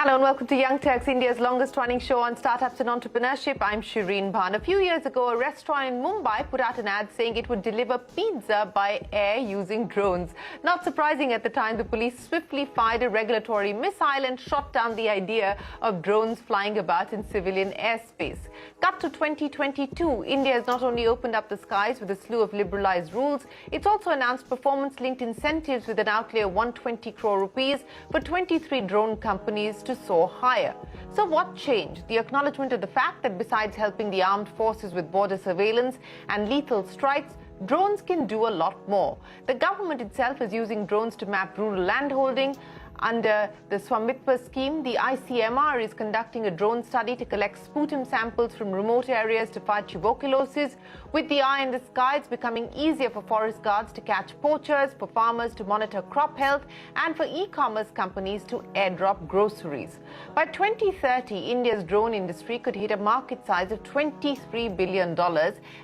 Hello and welcome to Young Turks, India's longest-running show on startups and entrepreneurship. I'm Shereen Bhan. A few years ago, a restaurant in Mumbai put out an ad saying it would deliver pizza by air using drones. Not surprising at the time, the police swiftly fired a regulatory missile and shot down the idea of drones flying about in civilian airspace. Cut to 2022, India has not only opened up the skies with a slew of liberalized rules, it's also announced performance-linked incentives with an outlay of 120 crore rupees for 23 drone companies to soar higher. So what changed? The acknowledgement of the fact that besides helping the armed forces with border surveillance and lethal strikes, drones can do a lot more. The government itself is using drones to map rural landholding. Under the Swamitva scheme, the ICMR is conducting a drone study to collect sputum samples from remote areas to fight tuberculosis. With the eye in the sky, it's becoming easier for forest guards to catch poachers, for farmers to monitor crop health, and for e-commerce companies to airdrop groceries. By 2030, India's drone industry could hit a market size of $23 billion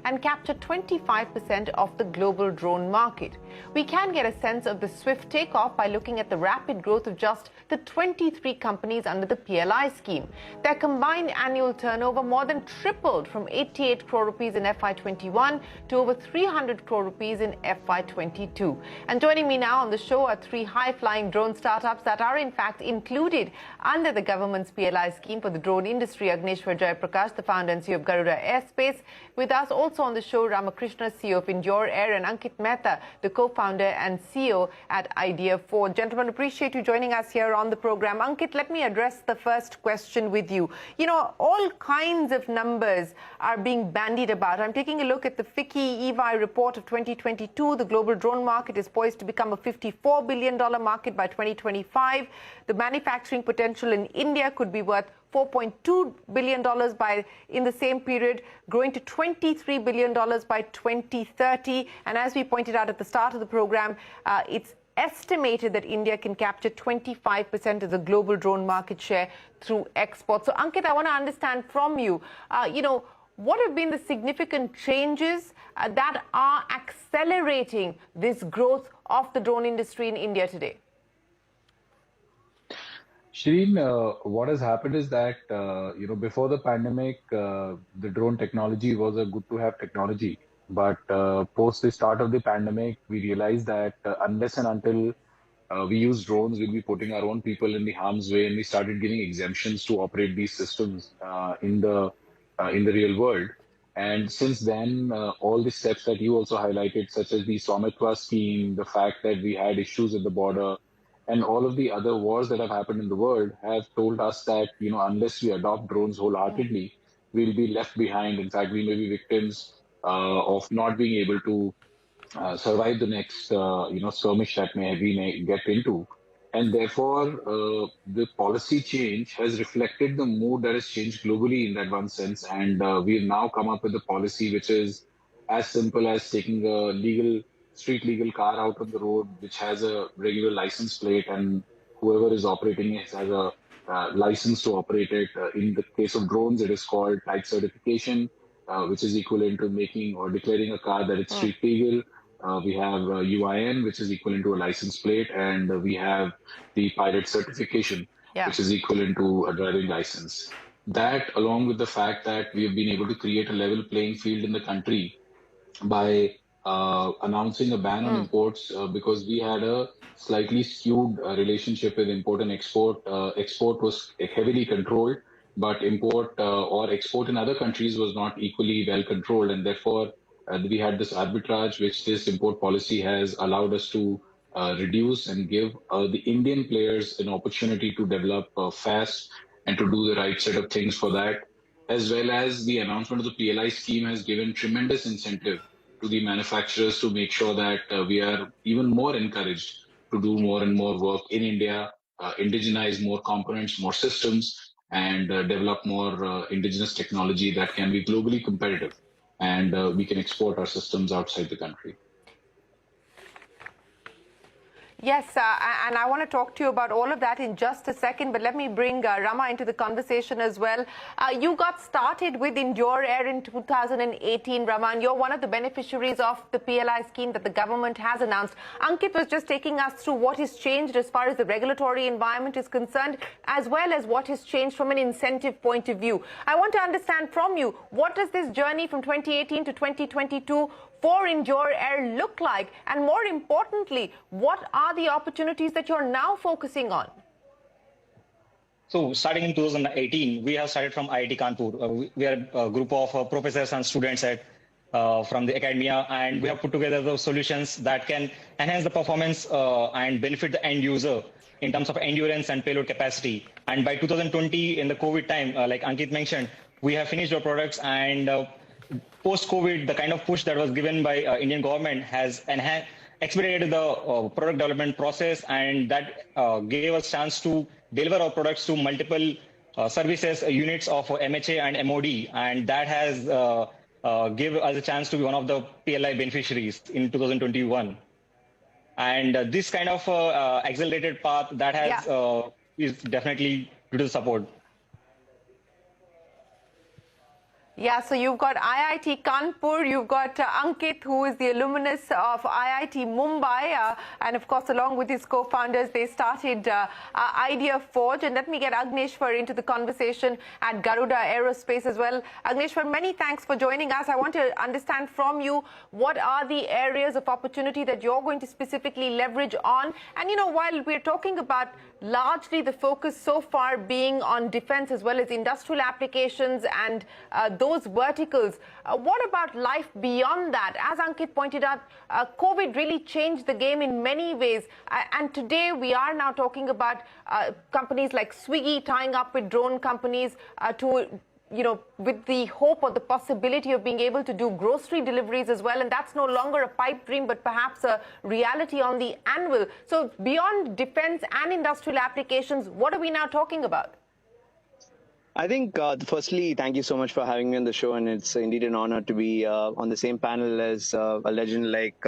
and capture 25% of the global drone market. We can get a sense of the swift takeoff by looking at the rapid growth of just the 23 companies under the PLI scheme. Their combined annual turnover more than tripled from 88 crore rupees in FY21 to over 300 crore rupees in FY22. And joining me now on the show are three high-flying drone startups that are in fact included under the government's PLI scheme for the drone industry. Agnishwar Jayaprakash, the founder and CEO of Garuda Airspace. With us also on the show, Rama Krishna, CEO of Endure Air, and Ankit Mehta, the co-founder and CEO at Idea 4. Gentlemen, appreciate you joining us here on the program. Ankit, let me address the first question with you. You know, all kinds of numbers are being bandied about. I'm taking a look at the FICCI EY report of 2022. The global drone market is poised to become a $54 billion market by 2025. The manufacturing potential in India could be worth $4.2 billion in the same period, growing to $23 billion by 2030. And as we pointed out at the start of the program, it's estimated that India can capture 25% of the global drone market share through exports. So, Ankit, I want to understand from you, what have been the significant changes that are accelerating this growth of the drone industry in India today? Shereen, what has happened is that, before the pandemic, the drone technology was a good to have technology. But post the start of the pandemic, we realized that unless and until we use drones, we'll be putting our own people in the harm's way, and we started giving exemptions to operate these systems in the real world. And since then, all the steps that you also highlighted, such as the Swamitva scheme, the fact that we had issues at the border, and all of the other wars that have happened in the world have told us that, unless we adopt drones wholeheartedly, we'll be left behind. In fact, we may be victims of not being able to survive the next, skirmish that we may get into. And therefore, the policy change has reflected the mood that has changed globally in that one sense. And we've now come up with a policy which is as simple as taking a street legal car out on the road, which has a regular license plate, and whoever is operating it has a license to operate it. In the case of drones, it is called type certification, which is equivalent to making or declaring a car that it's street legal. We have UIN, which is equivalent to a license plate, and we have the pilot certification, which is equivalent to a driving license. That, along with the fact that we have been able to create a level playing field in the country by announcing a ban on imports, because we had a slightly skewed relationship with import and export. Export was heavily controlled, but import or export in other countries was not equally well controlled. And therefore, we had this arbitrage, which this import policy has allowed us to reduce and give the Indian players an opportunity to develop fast and to do the right set of things for that. As well as the announcement of the PLI scheme has given tremendous incentive to the manufacturers to make sure that we are even more encouraged to do more and more work in India, indigenize more components, more systems, and develop more indigenous technology that can be globally competitive. And we can export our systems outside the country. Yes, and I want to talk to you about all of that in just a second, but let me bring Rama into the conversation as well. You got started with Endure Air in 2018, Rama, and you're one of the beneficiaries of the PLI scheme that the government has announced. Ankit was just taking us through what has changed as far as the regulatory environment is concerned, as well as what has changed from an incentive point of view. I want to understand from you, what does this journey from 2018 to 2022 for Endure Air look like? And more importantly, what are the opportunities that you're now focusing on? So starting in 2018, we have started from IIT Kanpur. We are a group of professors and students from the academia, and we have put together those solutions that can enhance the performance and benefit the end user in terms of endurance and payload capacity. And by 2020, in the COVID time, like Ankit mentioned, we have finished our products, and post-COVID, the kind of push that was given by Indian government has expedited the product development process, and that gave us chance to deliver our products to multiple services units of MHA and MOD, and that has given us a chance to be one of the PLI beneficiaries in 2021. And this kind of accelerated path that has is definitely due to the support. Yeah, so you've got IIT Kanpur, you've got Ankit, who is the alumnus of IIT Mumbai, and of course, along with his co-founders, they started Idea Forge. And let me get Agnishwar into the conversation at Garuda Aerospace as well. Agnishwar, many thanks for joining us. I want to understand from you, what are the areas of opportunity that you're going to specifically leverage on? And, you know, while we're talking about largely the focus so far being on defense as well as industrial applications and those verticals, what about life beyond that? As Ankit pointed out, COVID really changed the game in many ways. And today we are now talking about companies like Swiggy tying up with drone companies with the hope or the possibility of being able to do grocery deliveries as well. And that's no longer a pipe dream, but perhaps a reality on the anvil. So beyond defense and industrial applications, what are we now talking about? I think, firstly, thank you so much for having me on the show. And it's indeed an honor to be on the same panel as a legend like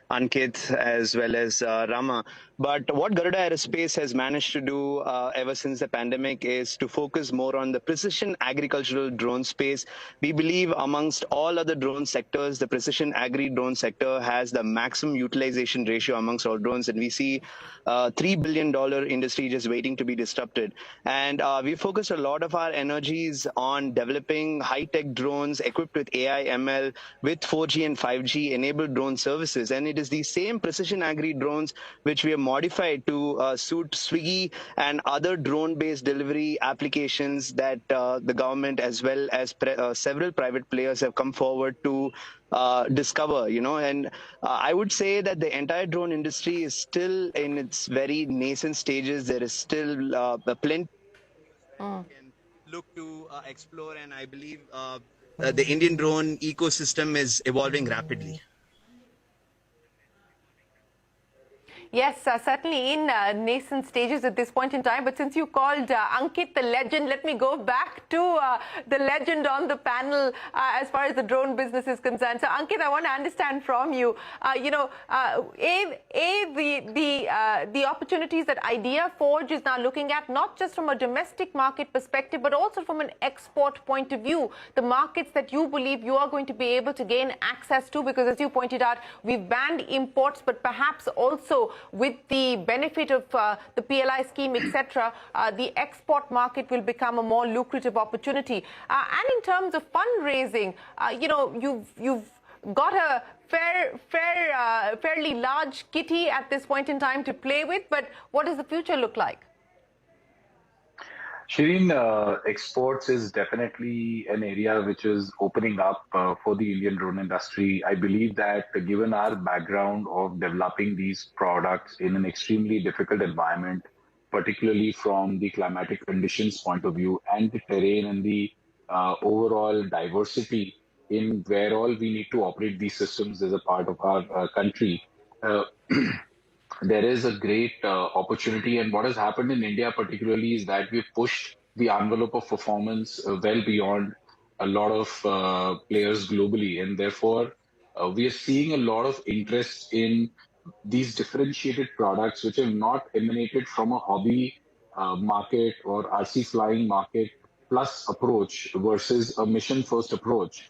Ankit as well as Rama. But what Garuda Aerospace has managed to do ever since the pandemic is to focus more on the precision agricultural drone space. We believe amongst all other drone sectors, the precision agri drone sector has the maximum utilization ratio amongst all drones. And we see $3 billion industry just waiting to be disrupted. And we focused a lot of our energies on developing high-tech drones equipped with AI, ML, with 4G and 5G enabled drone services. And it is these same precision agri drones which we have modified to suit Swiggy and other drone-based delivery applications that the government as well as several private players have come forward to discover, and I would say that the entire drone industry is still in its very nascent stages. There is still plenty can look to explore, and I believe the Indian drone ecosystem is evolving rapidly. Yes, certainly in nascent stages at this point in time. But since you called Ankit the legend, let me go back to the legend on the panel as far as the drone business is concerned. So, Ankit, I want to understand from you, the opportunities that Idea Forge is now looking at, not just from a domestic market perspective, but also from an export point of view, the markets that you believe you are going to be able to gain access to, because as you pointed out, we've banned imports, but perhaps also with the benefit of the PLI scheme, etc., the export market will become a more lucrative opportunity. And in terms of fundraising, you've got a fairly large kitty at this point in time to play with, but what does the future look like? Shereen, exports is definitely an area which is opening up for the Indian drone industry. I believe that given our background of developing these products in an extremely difficult environment, particularly from the climatic conditions point of view and the terrain and the overall diversity in where all we need to operate these systems as a part of our country, there is a great opportunity. And what has happened in India particularly is that we've pushed the envelope of performance well beyond a lot of players globally. And therefore, we are seeing a lot of interest in these differentiated products which have not emanated from a hobby market or RC flying market plus approach versus a mission first approach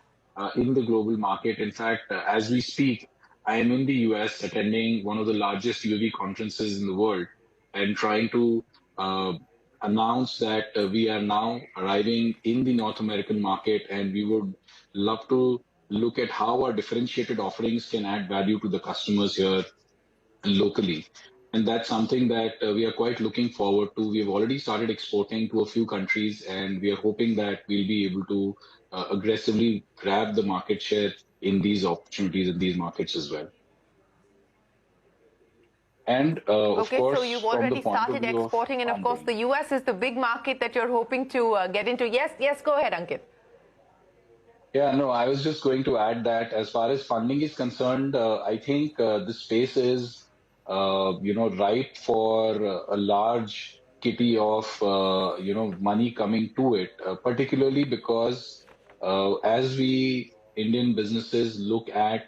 in the global market. In fact, as we speak, I am in the US attending one of the largest UAV conferences in the world and trying to uh, announce that we are now arriving in the North American market, and we would love to look at how our differentiated offerings can add value to the customers here locally. And that's something that we are quite looking forward to. We've already started exporting to a few countries, and we are hoping that we'll be able to aggressively grab the market share in these opportunities in these markets as well. And of Okay, so course, you've from the already point of started view of exporting, and of course, funding. the US is the big market that you're hoping to get into. Yes, go ahead, Ankit. Yeah, no, I was just going to add that as far as funding is concerned, I think the space is, ripe for a large kitty of, money coming to it, particularly because as we Indian businesses look at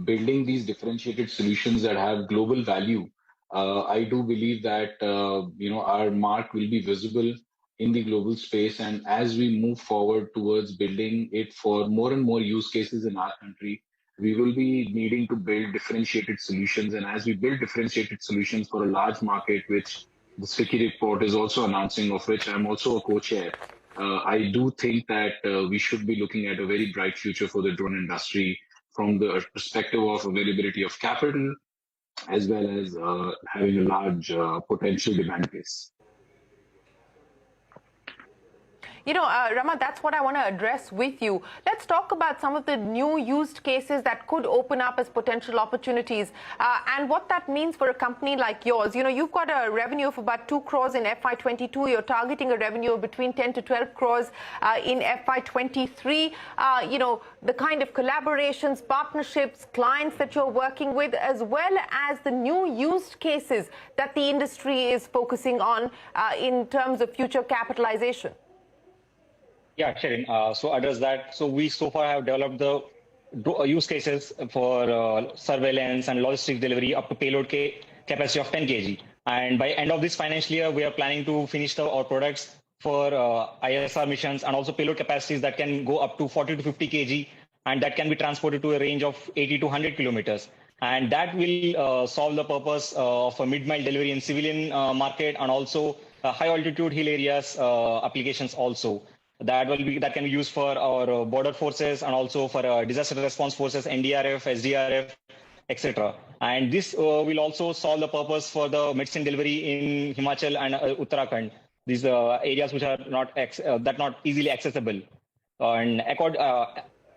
building these differentiated solutions that have global value, I do believe that, our mark will be visible in the global space. And as we move forward towards building it for more and more use cases in our country, we will be needing to build differentiated solutions. And as we build differentiated solutions for a large market, which the Sticky report is also announcing, of which I'm also a co-chair, I do think that we should be looking at a very bright future for the drone industry from the perspective of availability of capital as well as having a large potential demand base. Rama, that's what I want to address with you. Let's talk about some of the new used cases that could open up as potential opportunities and what that means for a company like yours. You've got a revenue of about 2 crores in FY22. You're targeting a revenue of between 10 to 12 crores in FY23. The kind of collaborations, partnerships, clients that you're working with, as well as the new used cases that the industry is focusing on in terms of future capitalization. Yeah, Shereen. So address that. So we so far have developed the use cases for surveillance and logistics delivery up to payload capacity of 10 kg. And by end of this financial year, we are planning to finish our products for ISR missions and also payload capacities that can go up to 40 to 50 kg, and that can be transported to a range of 80 to 100 kilometers. And that will solve the purpose of a mid-mile delivery in civilian market and also high altitude hill areas applications also. That can be used for our border forces and also for disaster response forces, NDRF, SDRF, etc. And this will also solve the purpose for the medicine delivery in Himachal and Uttarakhand. These areas which are not easily accessible. And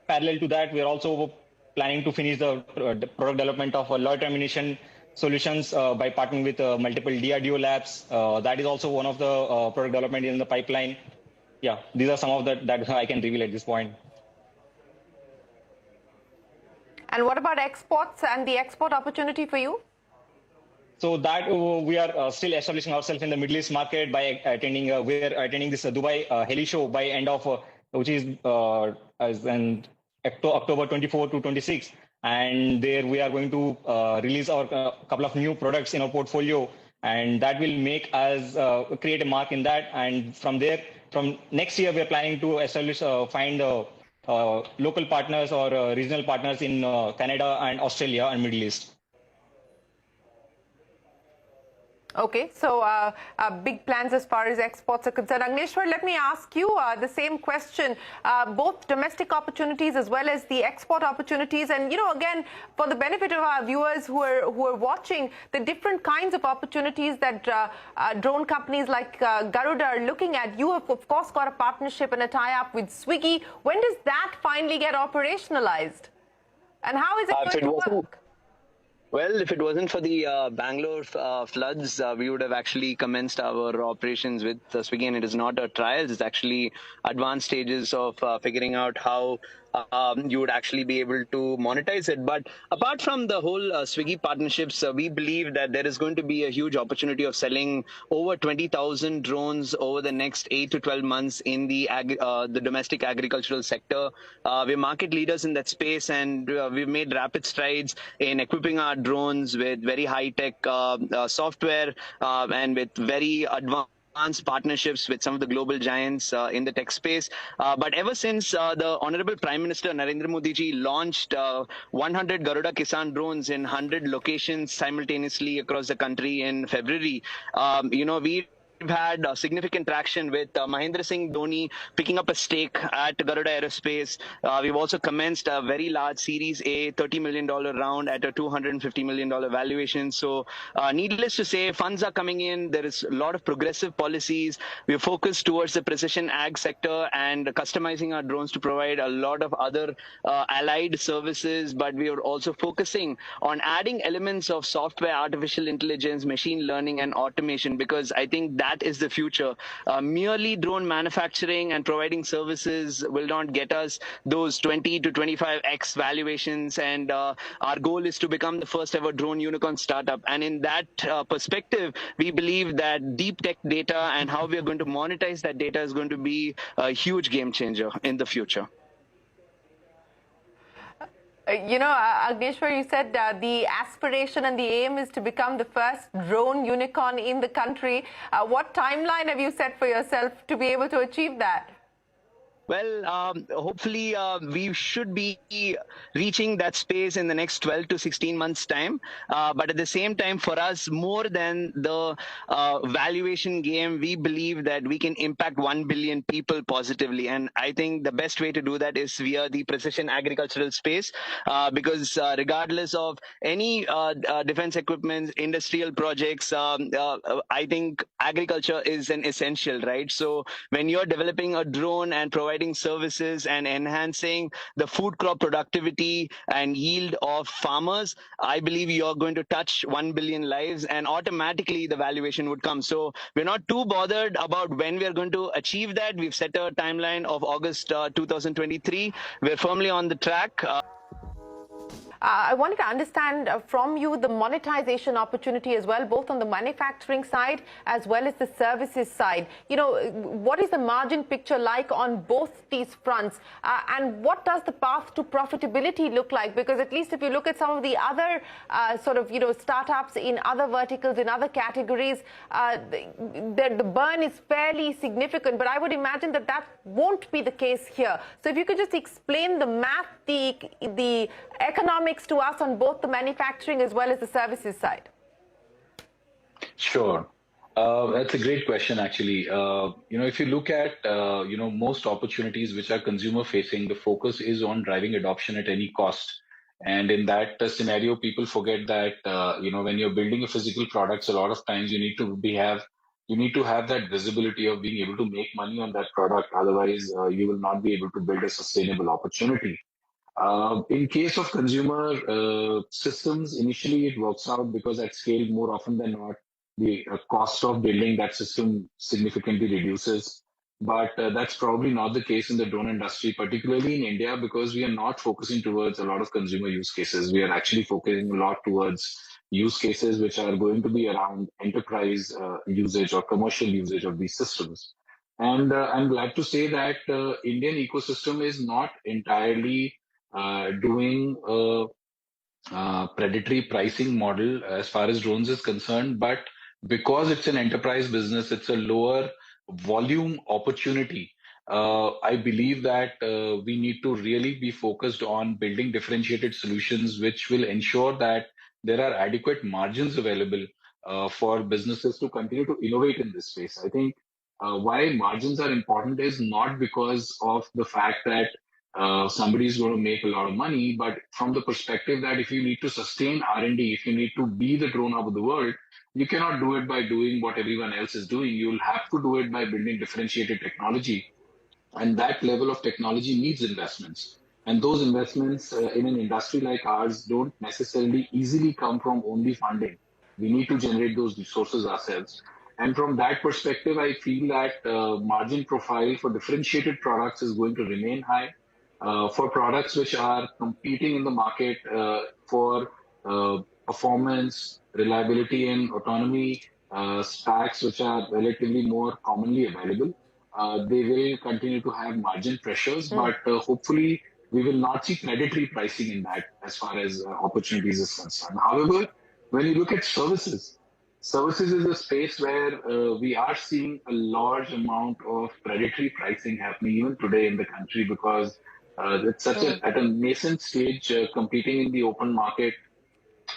parallel to that, we are also planning to finish the product development of loitering ammunition solutions by partnering with multiple DRDO labs. That is also one of the product development in the pipeline. Yeah, these are some of that I can reveal at this point. And what about exports and the export opportunity for you? So that we are still establishing ourselves in the Middle East market by attending. We are attending this Dubai Heli Show by end of which is in October 24 to 26, and there we are going to release our couple of new products in our portfolio, and that will make us create a mark in that. And from there, from next year, we are planning to establish, find local partners or regional partners in Canada and Australia and Middle East. Okay, so big plans as far as exports are concerned. Agnishwar, let me ask you the same question, both domestic opportunities as well as the export opportunities. And, again, for the benefit of our viewers who are watching, the different kinds of opportunities that drone companies like Garuda are looking at, you have, of course, got a partnership and a tie-up with Swiggy. When does that finally get operationalized? And how is it going to work? Well, if it wasn't for the Bangalore floods, we would have actually commenced our operations with Swiggy, and it is not a trial. It's actually advanced stages of figuring out how you would actually be able to monetize it. But apart from the whole Swiggy partnerships, we believe that there is going to be a huge opportunity of selling over 20,000 drones over the next 8 to 12 months in the domestic agricultural sector. We're market leaders in that space, and we've made rapid strides in equipping our drones with very high-tech software and with very advanced partnerships with some of the global giants in the tech space. But ever since the Honorable Prime Minister Narendra Modi ji launched 100 Garuda Kisan drones in 100 locations simultaneously across the country in February, we've had significant traction with Mahendra Singh Dhoni picking up a stake at Garuda Aerospace. We've also commenced a very large Series A $30 million round at a $250 million valuation. So needless to say, funds are coming in. There is a lot of progressive policies. We're focused towards the precision ag sector and customizing our drones to provide a lot of other allied services. But we are also focusing on adding elements of software, artificial intelligence, machine learning, and automation, because I think that is the future. Merely drone manufacturing and providing services will not get us those 20 to 25x valuations, and our goal is to become the first ever drone unicorn startup. And in that perspective, we believe that deep tech data and how we are going to monetize that data is going to be a huge game changer in the future. Agnishwar, you said the aspiration and the aim is to become the first drone unicorn in the country. What timeline have you set for yourself to be able to achieve that? Well, hopefully we should be reaching that space in the next 12 to 16 months' time. But at the same time, for us, more than the valuation game, we believe that we can impact 1 billion people positively. And I think the best way to do that is via the precision agricultural space, because regardless of any defense equipment, industrial projects, I think agriculture is an essential, right? So when you're developing a drone and providing services and enhancing the food crop productivity and yield of farmers, I believe you're going to touch 1 billion lives, and automatically the valuation would come. So we're not too bothered about when we're going to achieve that. We've set a timeline of August 2023. We're firmly on the track. I wanted to understand from you the monetization opportunity as well, both on the manufacturing side as well as the services side. What is the margin picture like on both these fronts? And what does the path to profitability look like? Because at least if you look at some of the other startups in other verticals, in other categories, the burn is fairly significant. But I would imagine that that won't be the case here. So if you could just explain the math, the economics to us on both the manufacturing as well as the services side. Sure. That's a great question, actually. If you look at, most opportunities which are consumer facing, the focus is on driving adoption at any cost. And in that scenario, people forget that, when you're building a physical products, a lot of times you need to have that visibility of being able to make money on that product. Otherwise, you will not be able to build a sustainable opportunity. In case of consumer systems, initially it works out because at scale, more often than not, the cost of building that system significantly reduces. But that's probably not the case in the drone industry, particularly in India, because we are not focusing towards a lot of consumer use cases. We are actually focusing a lot towards use cases which are going to be around enterprise usage or commercial usage of these systems. And I'm glad to say that Indian ecosystem is not entirely doing a predatory pricing model as far as drones is concerned, but because it's an enterprise business, it's a lower volume opportunity. I believe that we need to really be focused on building differentiated solutions which will ensure that there are adequate margins available for businesses to continue to innovate in this space. I think why margins are important is not because of the fact that somebody is going to make a lot of money, but from the perspective that if you need to sustain R&D, if you need to be the drone hub of the world, you cannot do it by doing what everyone else is doing. You'll have to do it by building differentiated technology. And that level of technology needs investments. And those investments in an industry like ours don't necessarily easily come from only funding. We need to generate those resources ourselves. And from that perspective, I feel that margin profile for differentiated products is going to remain high. for products which are competing in the market for performance, reliability, and autonomy stacks, which are relatively more commonly available. They will continue to have margin pressures, but hopefully we will not see predatory pricing in that as far as opportunities is concerned. However, when you look at services, services is a space where we are seeing a large amount of predatory pricing happening even today in the country because it's such at a nascent stage, competing in the open market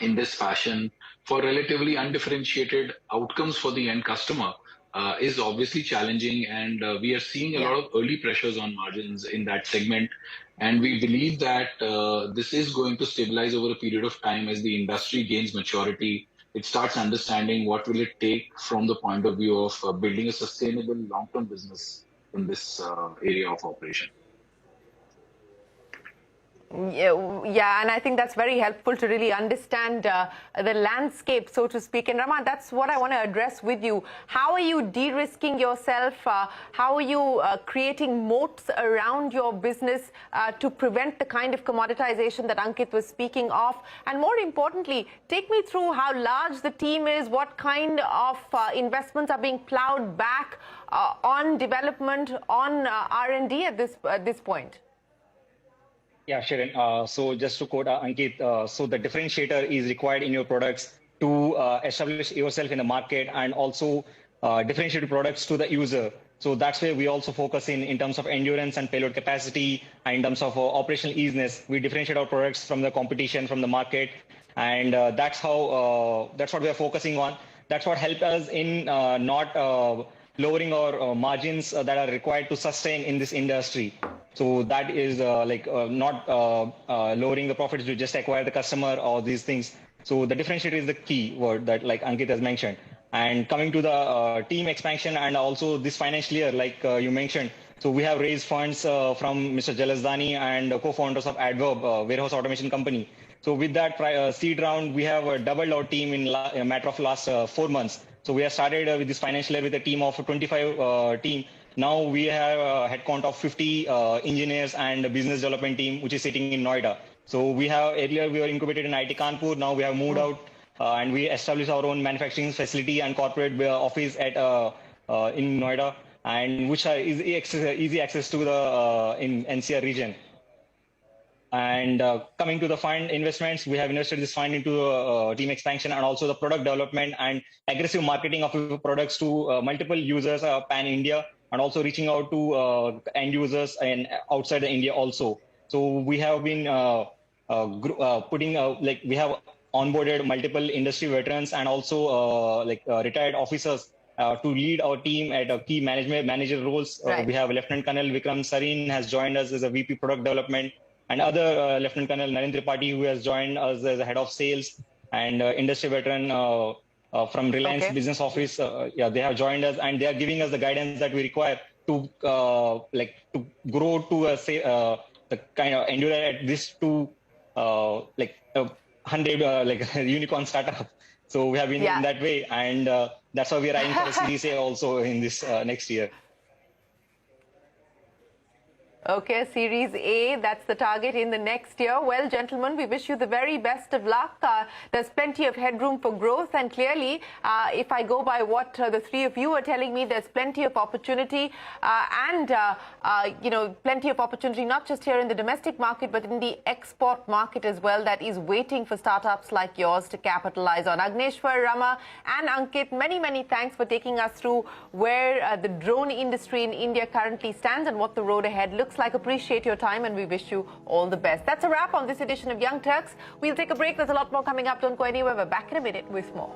in this fashion for relatively undifferentiated outcomes for the end customer is obviously challenging. And we are seeing a lot of early pressures on margins in that segment. And we believe that this is going to stabilize over a period of time as the industry gains maturity. It starts understanding what will it take from the point of view of building a sustainable long-term business in this area of operation. Yeah, and I think that's very helpful to really understand the landscape, so to speak. And Rama, that's what I want to address with you. How are you de-risking yourself? How are you creating moats around your business to prevent the kind of commoditization that Ankit was speaking of? And more importantly, take me through how large the team is, what kind of investments are being plowed back on development, on R&D at this point. Yeah, Shereen. So just to quote Ankit, so the differentiator is required in your products to establish yourself in the market and also differentiate products to the user. So that's where we also focus in terms of endurance and payload capacity, and in terms of operational easiness. We differentiate our products from the competition, from the market, and that's what we are focusing on. That's what helped us in not lowering our margins that are required to sustain in this industry. So that is not lowering the profits to just acquire the customer or these things. So the differentiator is the key word that like Ankit has mentioned. And coming to the team expansion and also this financial year, like you mentioned, so we have raised funds from Mr. Jalasdani and co-founders of Adverb, warehouse automation company. So with that seed round, we have doubled our team in a matter of last 4 months. So we have started with this financial year with a team of 25 team. Now we have a headcount of 50 engineers and a business development team, which is sitting in Noida. So we have, earlier we were incubated in IT Kanpur, now we have moved out and we established our own manufacturing facility and corporate office at in Noida, and which are easy access to the in NCR region. And coming to the fund investments, we have invested this fund into team expansion and also the product development and aggressive marketing of products to multiple users pan-India, and also reaching out to end users and outside India also. So we have been we have onboarded multiple industry veterans and also retired officers to lead our team at key manager roles. Right. We have Lieutenant Colonel Vikram Sareen has joined us as a VP Product Development, and other Lieutenant Colonel Narendra Tripathi, who has joined us as a head of sales, and industry veteran from Reliance Business Office. They have joined us, and they are giving us the guidance that we require to to grow to the kind of endure at this to 100 unicorn startup. So we have been in that way, and that's why we are eyeing for a Series A also in this next year. Okay, Series A, that's the target in the next year. Well, gentlemen, we wish you the very best of luck. There's plenty of headroom for growth, and clearly, if I go by what the three of you are telling me, there's plenty of opportunity and plenty of opportunity not just here in the domestic market, but in the export market as well, that is waiting for startups like yours to capitalize on. Agnishwar, Rama and Ankit, many thanks for taking us through where the drone industry in India currently stands and what the road ahead looks like. Appreciate your time, and we wish you all the best. That's a wrap on this edition of Young Turks. We'll take a break. There's a lot more coming up. Don't go anywhere. We're back in a minute with more.